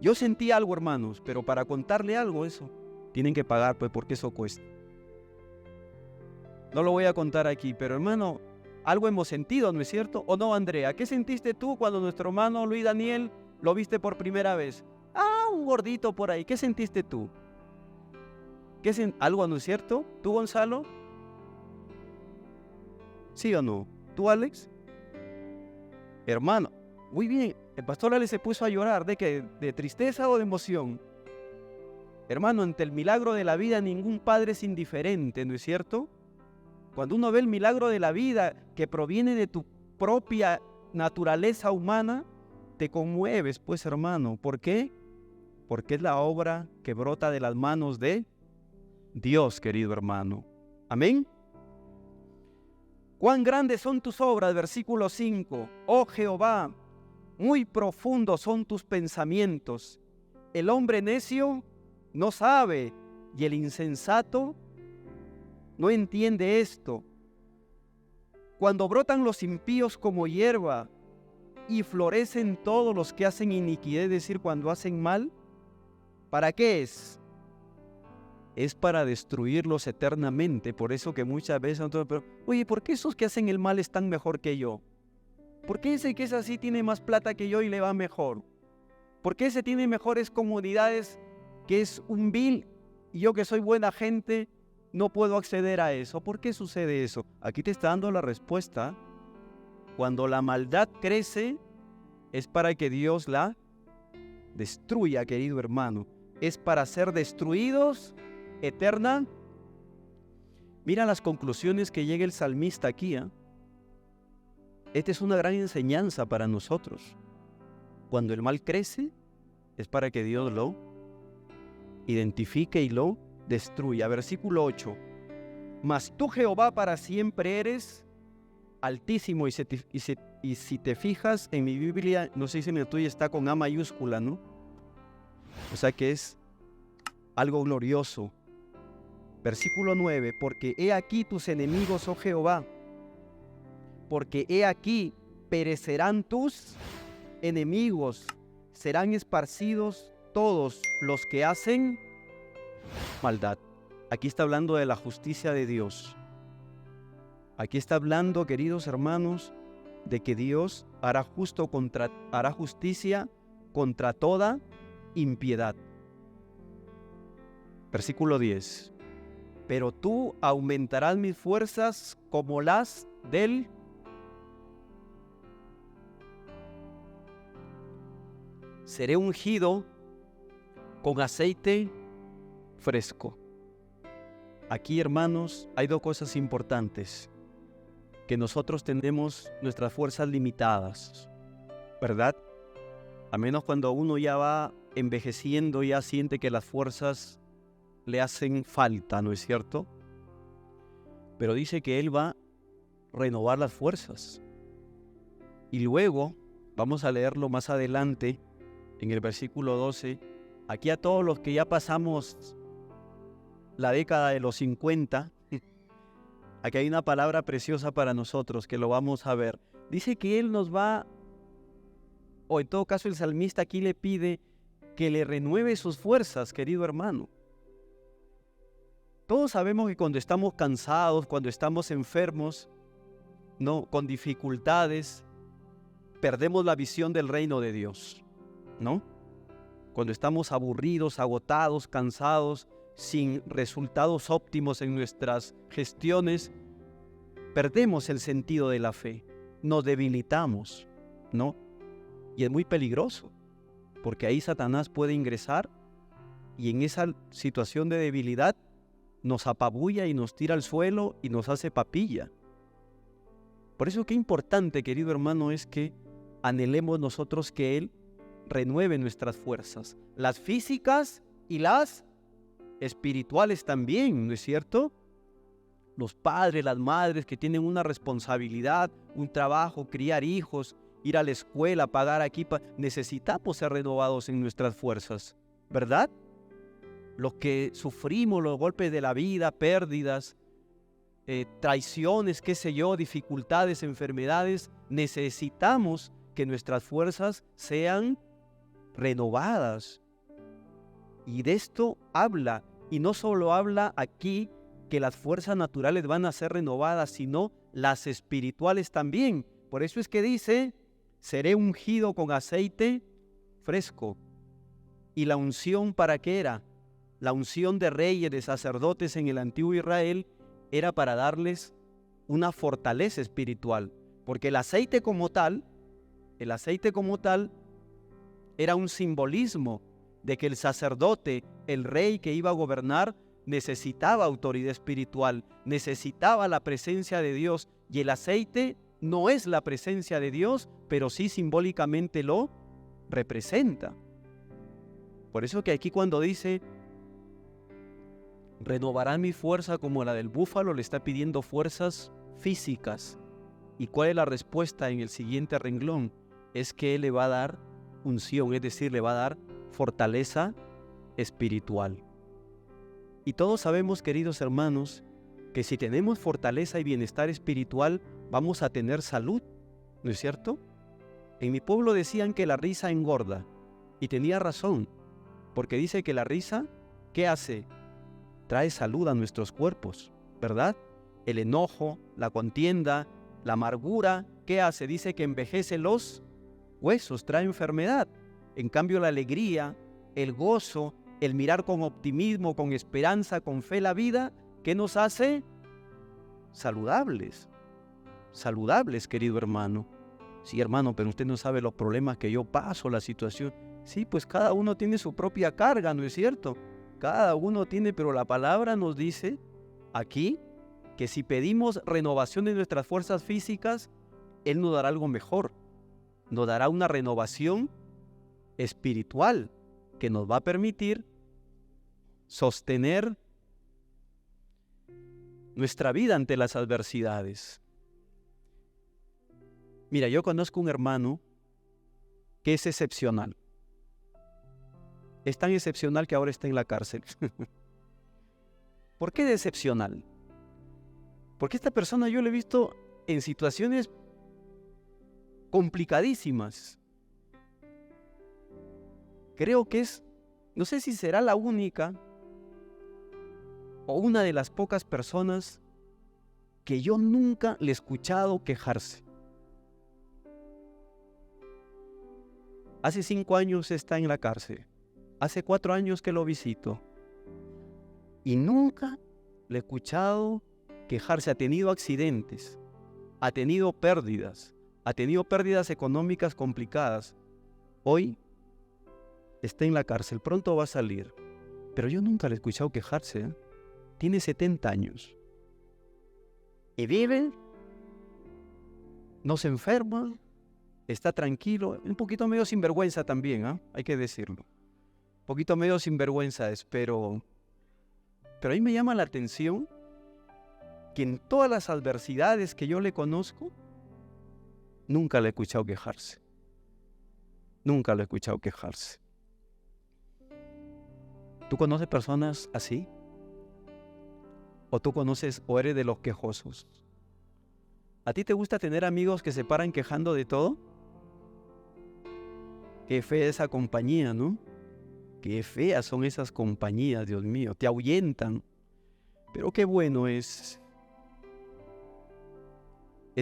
Yo sentí algo, hermanos, pero para contarle algo eso, tienen que pagar, pues, porque eso cuesta. No lo voy a contar aquí, pero hermano, algo hemos sentido, ¿no es cierto? ¿O no, Andrea? ¿Qué sentiste tú cuando nuestro hermano Luis Daniel lo viste por primera vez? Un gordito por ahí. ¿Qué sentiste tú? ¿Algo, no es cierto? ¿Tú, Gonzalo? ¿Sí o no? ¿Tú, Alex? Hermano, muy bien. El pastor Alex se puso a llorar. ¿De qué? ¿De tristeza o de emoción? Hermano, ante el milagro de la vida ningún padre es indiferente, ¿no es cierto? Cuando uno ve el milagro de la vida que proviene de tu propia naturaleza humana, te conmueves, pues, hermano. ¿Por qué? Porque es la obra que brota de las manos de Dios, querido hermano. Amén. Cuán grandes son tus obras, versículo 5. Oh Jehová, muy profundos son tus pensamientos. El hombre necio no sabe y el insensato no entiende esto. Cuando brotan los impíos como hierba y florecen todos los que hacen iniquidad, es decir, cuando hacen mal, ¿para qué es? Es para destruirlos eternamente. Por eso que muchas veces nosotros, oye, ¿por qué esos que hacen el mal están mejor que yo? ¿Por qué ese que es así tiene más plata que yo y le va mejor? ¿Por qué ese tiene mejores comodidades que es un vil y yo que soy buena gente no puedo acceder a eso? ¿Por qué sucede eso? Aquí te está dando la respuesta. Cuando la maldad crece es para que Dios la destruya, querido hermano. Es para ser destruidos eterna. Mira las conclusiones que llega el salmista aquí. Esta es una gran enseñanza para nosotros. Cuando el mal crece, es para que Dios lo identifique y lo destruya. Versículo 8. Mas tú, Jehová, para siempre eres altísimo. Y si te fijas en mi Biblia, no sé si en la tuya está con A mayúscula, ¿no? O sea que es algo glorioso. Versículo 9. Porque he aquí tus enemigos, oh Jehová. Porque he aquí perecerán tus enemigos. Serán esparcidos todos los que hacen maldad. Aquí está hablando de la justicia de Dios. Aquí está hablando, queridos hermanos, de que Dios hará justicia contra toda impiedad. Versículo 10. Pero tú aumentarás mis fuerzas como las del seré ungido con aceite fresco. Aquí, hermanos, hay dos cosas importantes. que nosotros tenemos nuestras fuerzas limitadas, ¿verdad? A menos cuando uno ya va envejeciendo, ya siente que las fuerzas le hacen falta, ¿no es cierto? Pero dice que Él va a renovar las fuerzas. Y luego, vamos a leerlo más adelante, en el versículo 12, aquí a todos los que ya pasamos la década de los 50, aquí hay una palabra preciosa para nosotros que lo vamos a ver. Dice que Él nos va, o en todo caso el salmista aquí le pide que le renueve sus fuerzas, querido hermano. Todos sabemos que cuando estamos cansados, cuando estamos enfermos, no, con dificultades, perdemos la visión del reino de Dios, ¿no? Cuando estamos aburridos, agotados, cansados, sin resultados óptimos en nuestras gestiones, perdemos el sentido de la fe, nos debilitamos, ¿no? Y es muy peligroso, porque ahí Satanás puede ingresar y en esa situación de debilidad nos apabulla y nos tira al suelo y nos hace papilla. Por eso qué importante, querido hermano, es que anhelemos nosotros que Él renueve nuestras fuerzas, las físicas y las espirituales también, ¿no es cierto? Los padres, las madres que tienen una responsabilidad, un trabajo, criar hijos, ir a la escuela, pagar aquí, necesitamos ser renovados en nuestras fuerzas, ¿verdad? Los que sufrimos los golpes de la vida, pérdidas, traiciones, qué sé yo, dificultades, enfermedades, necesitamos que nuestras fuerzas sean renovadas. Y de esto habla, y no solo habla aquí que las fuerzas naturales van a ser renovadas, sino las espirituales también. Por eso es que dice, seré ungido con aceite fresco. ¿Y la unción para qué era? La unción de reyes, de sacerdotes en el antiguo Israel, era para darles una fortaleza espiritual. Porque el aceite como tal era un simbolismo de que el sacerdote, el rey que iba a gobernar, necesitaba autoridad espiritual, necesitaba la presencia de Dios, y el aceite no es la presencia de Dios, pero sí simbólicamente lo representa. Por eso que aquí cuando dice, renovará mi fuerza como la del búfalo, le está pidiendo fuerzas físicas. ¿Y cuál es la respuesta en el siguiente renglón? Es que Él le va a dar unción, es decir, le va a dar fortaleza espiritual. Y todos sabemos, queridos hermanos, que si tenemos fortaleza y bienestar espiritual, vamos a tener salud, ¿no es cierto? En mi pueblo decían que la risa engorda, y tenía razón, porque dice que la risa, ¿qué hace? Trae salud a nuestros cuerpos, ¿verdad? El enojo, la contienda, la amargura, ¿qué hace? Dice que envejece los huesos, trae enfermedad. En cambio, la alegría, el gozo, el mirar con optimismo, con esperanza, con fe la vida, ¿qué nos hace? Saludables. Saludables, querido hermano. Sí, hermano, pero usted no sabe los problemas que yo paso, la situación. Sí, pues cada uno tiene su propia carga, ¿no es cierto? Cada uno tiene, pero la palabra nos dice aquí que si pedimos renovación de nuestras fuerzas físicas, Él nos dará algo mejor. Nos dará una renovación espiritual que nos va a permitir sostener nuestra vida ante las adversidades. Mira, yo conozco un hermano que es excepcional. Es tan excepcional que ahora está en la cárcel. ¿Por qué es excepcional? Porque esta persona yo la he visto en situaciones complicadísimas. Creo que no sé si será la única o una de las pocas personas que yo nunca le he escuchado quejarse. Hace 5 años está en la cárcel. Hace 4 años que lo visito. Y nunca le he escuchado quejarse. Ha tenido accidentes, ha tenido pérdidas económicas complicadas. Hoy está en la cárcel, pronto va a salir. Pero yo nunca le he escuchado quejarse. Tiene 70 años. Y vive no se enferma, está tranquilo, un poquito medio sinvergüenza también, hay que decirlo. Un poquito medio sinvergüenza es, pero a mí me llama la atención que en todas las adversidades que yo le conozco, nunca le he escuchado quejarse. Nunca le he escuchado quejarse. ¿Tú conoces personas así? ¿O tú conoces o eres de los quejosos? ¿A ti te gusta tener amigos que se paran quejando de todo? Qué fea esa compañía, ¿no? Qué feas son esas compañías, Dios mío, te ahuyentan. Pero qué bueno es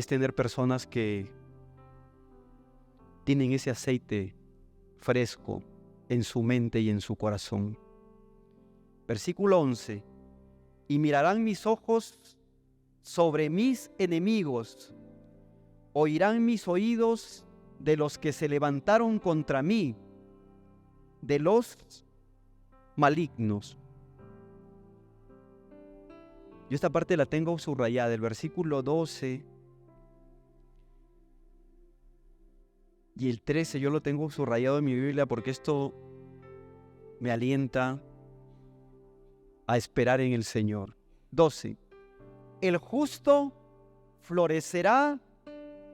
tener personas que tienen ese aceite fresco en su mente y en su corazón. Versículo 11. Y mirarán mis ojos sobre mis enemigos, oirán mis oídos de los que se levantaron contra mí, de los malignos. Yo esta parte la tengo subrayada, el versículo 12 y el 13 yo lo tengo subrayado en mi Biblia porque esto me alienta a esperar en el Señor. 12. El justo florecerá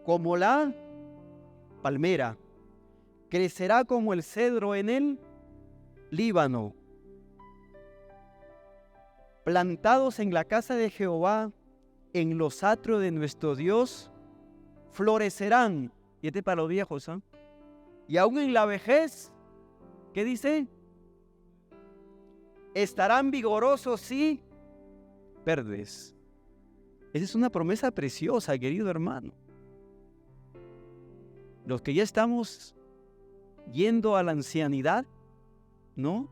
como la palmera, crecerá como el cedro en el Líbano. Plantados en la casa de Jehová, en los atrios de nuestro Dios, florecerán. Y este para los viejos, y aún en la vejez, ¿qué dice? Estarán vigorosos y verdes. Esa es una promesa preciosa, querido hermano. Los que ya estamos yendo a la ancianidad, ¿no?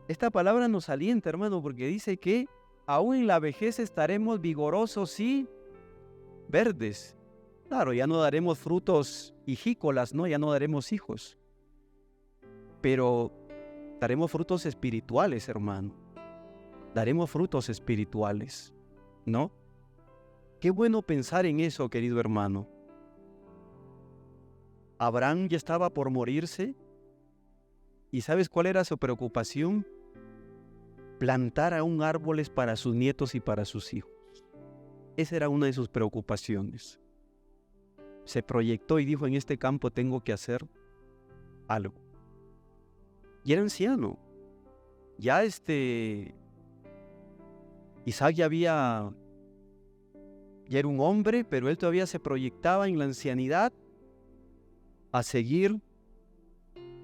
Esta palabra nos alienta, hermano, porque dice que aún en la vejez estaremos vigorosos y verdes. Claro, ya no daremos frutos hijícolas, ¿no? Ya no daremos hijos. Pero daremos frutos espirituales, hermano. Daremos frutos espirituales, ¿no? Qué bueno pensar en eso, querido hermano. Abraham ya estaba por morirse. ¿Y sabes cuál era su preocupación? Plantar aún árboles para sus nietos y para sus hijos. Esa era una de sus preocupaciones. Se proyectó y dijo, en este campo tengo que hacer algo. Y era anciano. Ya Isaac ya era un hombre, pero él todavía se proyectaba en la ancianidad a seguir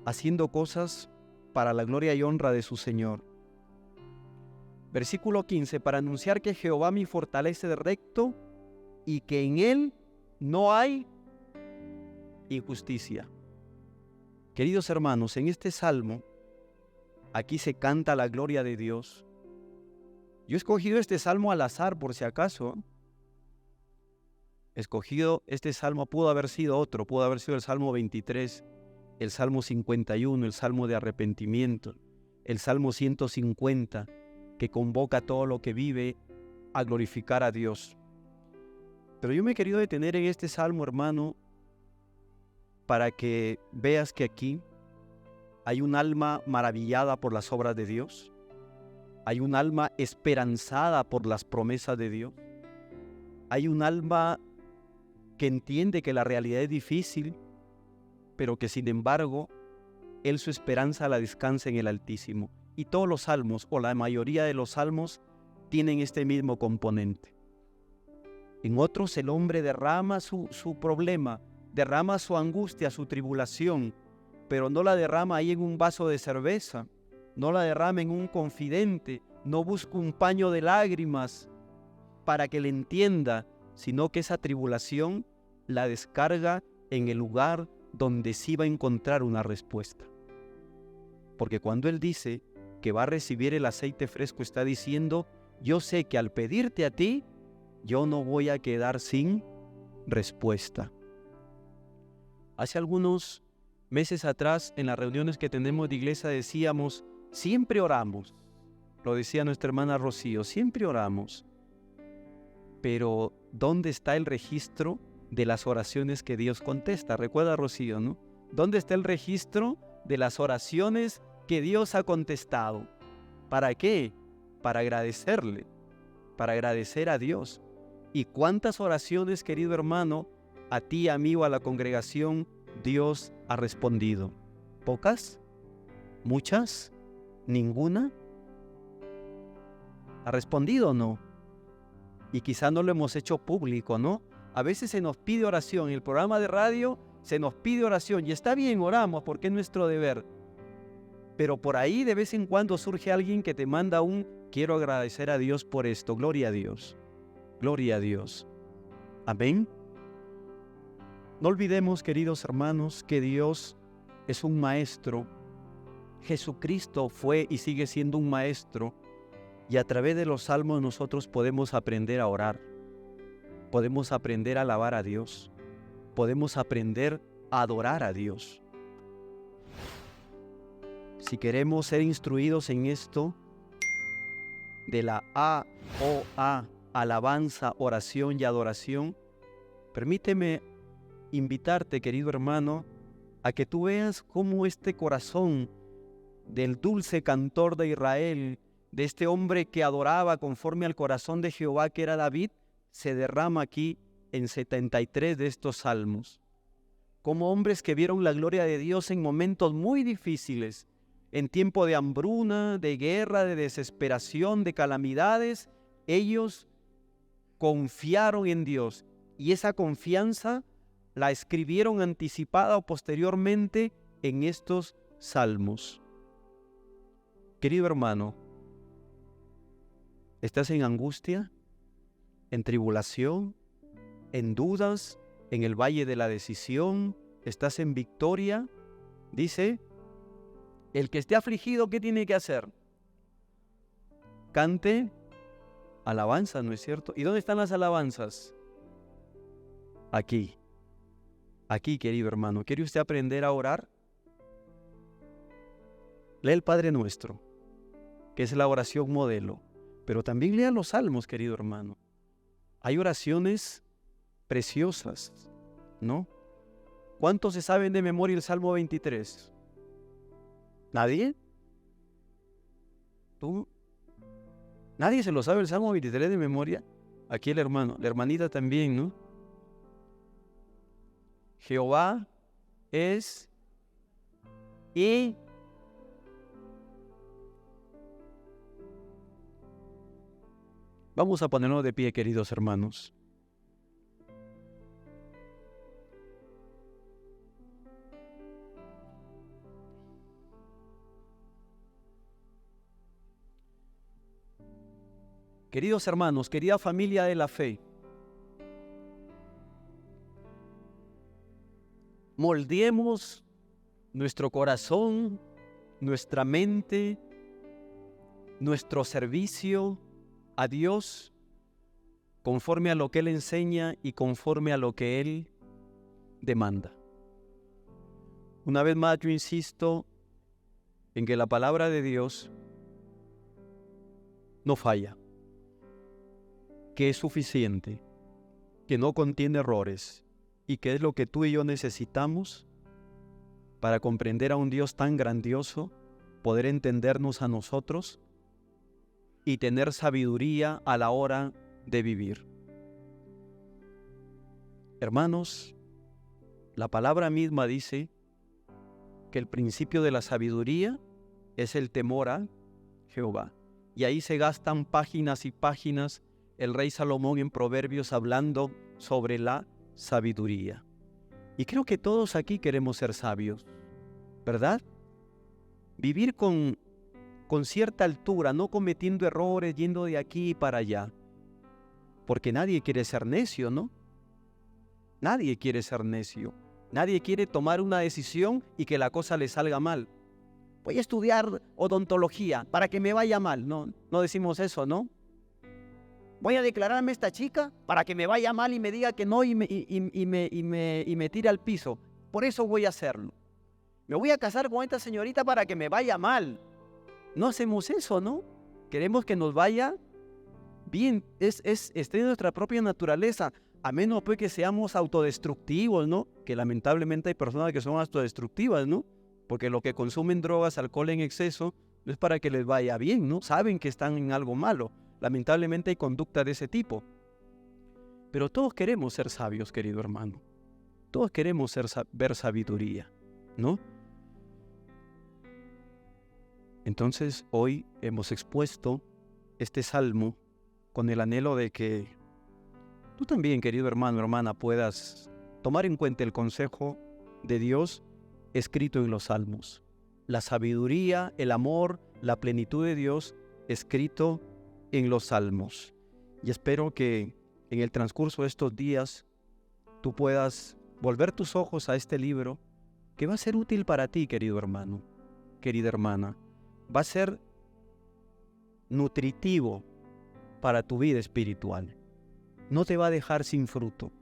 haciendo cosas para la gloria y honra de su Señor. Versículo 15, para anunciar que Jehová mi fortaleza de recto y que en él no hay injusticia. Queridos hermanos, en este salmo, aquí se canta la gloria de Dios. Yo he escogido este salmo al azar por si acaso. He escogido este salmo, pudo haber sido otro, pudo haber sido el Salmo 23, el Salmo 51, el Salmo de arrepentimiento, el Salmo 150, que convoca a todo lo que vive a glorificar a Dios. Pero yo me he querido detener en este salmo, hermano, para que veas que aquí hay un alma maravillada por las obras de Dios, hay un alma esperanzada por las promesas de Dios, hay un alma que entiende que la realidad es difícil, pero que sin embargo, él su esperanza la descansa en el Altísimo. Y todos los salmos, o la mayoría de los salmos, tienen este mismo componente. En otros el hombre derrama su problema, derrama su angustia, su tribulación, pero no la derrama ahí en un vaso de cerveza, no la derrama en un confidente, no busca un paño de lágrimas para que le entienda, sino que esa tribulación la descarga en el lugar donde sí va a encontrar una respuesta. Porque cuando él dice que va a recibir el aceite fresco, está diciendo, yo sé que al pedirte a ti, yo no voy a quedar sin respuesta. Hace algunos meses atrás, en las reuniones que tenemos de iglesia, decíamos, siempre oramos. Lo decía nuestra hermana Rocío, siempre oramos. Pero, ¿dónde está el registro de las oraciones que Dios contesta. Recuerda, Rocío, ¿no? ¿Dónde está el registro de las oraciones que Dios ha contestado? ¿Para qué? Para agradecerle, para agradecer a Dios. ¿Y cuántas oraciones, querido hermano, a ti, amigo, a la congregación, Dios ha respondido? ¿Pocas? ¿Muchas? ¿Ninguna? ¿Ha respondido o no? Y quizá no lo hemos hecho público, ¿no? A veces se nos pide oración. En el programa de radio se nos pide oración. Y está bien, oramos, porque es nuestro deber. Pero por ahí de vez en cuando surge alguien que te manda un quiero agradecer a Dios por esto. Gloria a Dios. Gloria a Dios. Amén. No olvidemos, queridos hermanos, que Dios es un maestro. Jesucristo fue y sigue siendo un maestro. Y a través de los salmos nosotros podemos aprender a orar. Podemos aprender a alabar a Dios. Podemos aprender a adorar a Dios. Si queremos ser instruidos en esto, de la A-O-A, alabanza, oración y adoración, permíteme invitarte, querido hermano, a que tú veas cómo este corazón del dulce cantor de Israel, de este hombre que adoraba conforme al corazón de Jehová, que era David, se derrama aquí en 73 de estos salmos. Como hombres que vieron la gloria de Dios en momentos muy difíciles, en tiempo de hambruna, de guerra, de desesperación, de calamidades, ellos confiaron en Dios. Y esa confianza la escribieron anticipada o posteriormente en estos salmos. Querido hermano, ¿estás en angustia, en tribulación, en dudas, en el valle de la decisión? ¿Estás en victoria? Dice, el que esté afligido, ¿qué tiene que hacer? Cante alabanza, ¿no es cierto? ¿Y dónde están las alabanzas? Aquí. Aquí, querido hermano. ¿Quiere usted aprender a orar? Lee el Padre Nuestro, que es la oración modelo. Pero también lea los salmos, querido hermano. Hay oraciones preciosas, ¿no? ¿Cuántos se saben de memoria el Salmo 23? ¿Nadie? ¿Tú? ¿Nadie se lo sabe el Salmo 23 de memoria? Aquí el hermano, la hermanita también, ¿no? Jehová es y vamos a ponernos de pie, queridos hermanos. Queridos hermanos, querida familia de la fe, moldeemos nuestro corazón, nuestra mente, nuestro servicio a Dios conforme a lo que Él enseña y conforme a lo que Él demanda. Una vez más yo insisto en que la palabra de Dios no falla, que es suficiente, que no contiene errores y que es lo que tú y yo necesitamos para comprender a un Dios tan grandioso, poder entendernos a nosotros y tener sabiduría a la hora de vivir. Hermanos, la palabra misma dice que el principio de la sabiduría es el temor a Jehová. Y ahí se gastan páginas y páginas el rey Salomón en Proverbios hablando sobre la sabiduría. Y creo que todos aquí queremos ser sabios, ¿verdad? Vivir con cierta altura, no cometiendo errores, yendo de aquí para allá. Porque nadie quiere ser necio, ¿no? Nadie quiere ser necio. Nadie quiere tomar una decisión y que la cosa le salga mal. Voy a estudiar odontología para que me vaya mal. No decimos eso, ¿no? Voy a declararme esta chica para que me vaya mal y me diga que no y me tire al piso. Por eso voy a hacerlo. Me voy a casar con esta señorita para que me vaya mal. No hacemos eso, ¿no? Queremos que nos vaya bien. Está en nuestra propia naturaleza. A menos pues que seamos autodestructivos, ¿no? Que lamentablemente hay personas que son autodestructivas, ¿no? Porque los que consumen drogas, alcohol en exceso, no es para que les vaya bien, ¿no? Saben que están en algo malo. Lamentablemente hay conducta de ese tipo. Pero todos queremos ser sabios, querido hermano. Todos queremos ver sabiduría, ¿no? Entonces hoy hemos expuesto este salmo con el anhelo de que tú también, querido hermano, hermana, puedas tomar en cuenta el consejo de Dios escrito en los salmos. La sabiduría, el amor, la plenitud de Dios escrito en los salmos. Y espero que en el transcurso de estos días tú puedas volver tus ojos a este libro que va a ser útil para ti, querido hermano, querida hermana. Va a ser nutritivo para tu vida espiritual. No te va a dejar sin fruto.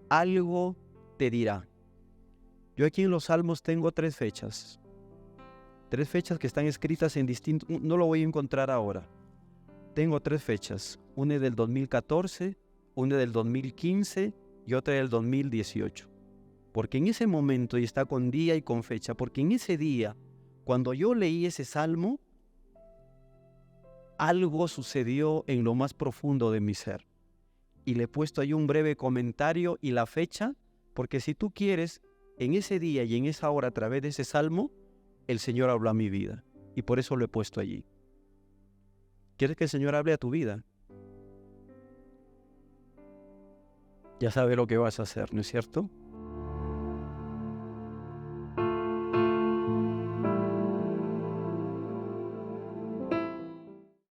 Algo te dirá. Yo aquí en los Salmos tengo 3 fechas. 3 fechas que están escritas en distintos... No lo voy a encontrar ahora. Tengo 3 fechas. Una es del 2014, una del 2015 y otra del 2018. Porque en ese momento, y está con día y con fecha, porque en ese día, cuando yo leí ese salmo, algo sucedió en lo más profundo de mi ser. Y le he puesto ahí un breve comentario y la fecha, porque si tú quieres, en ese día y en esa hora, a través de ese salmo, el Señor habló a mi vida. Y por eso lo he puesto allí. ¿Quieres que el Señor hable a tu vida? Ya sabes lo que vas a hacer, ¿no es cierto?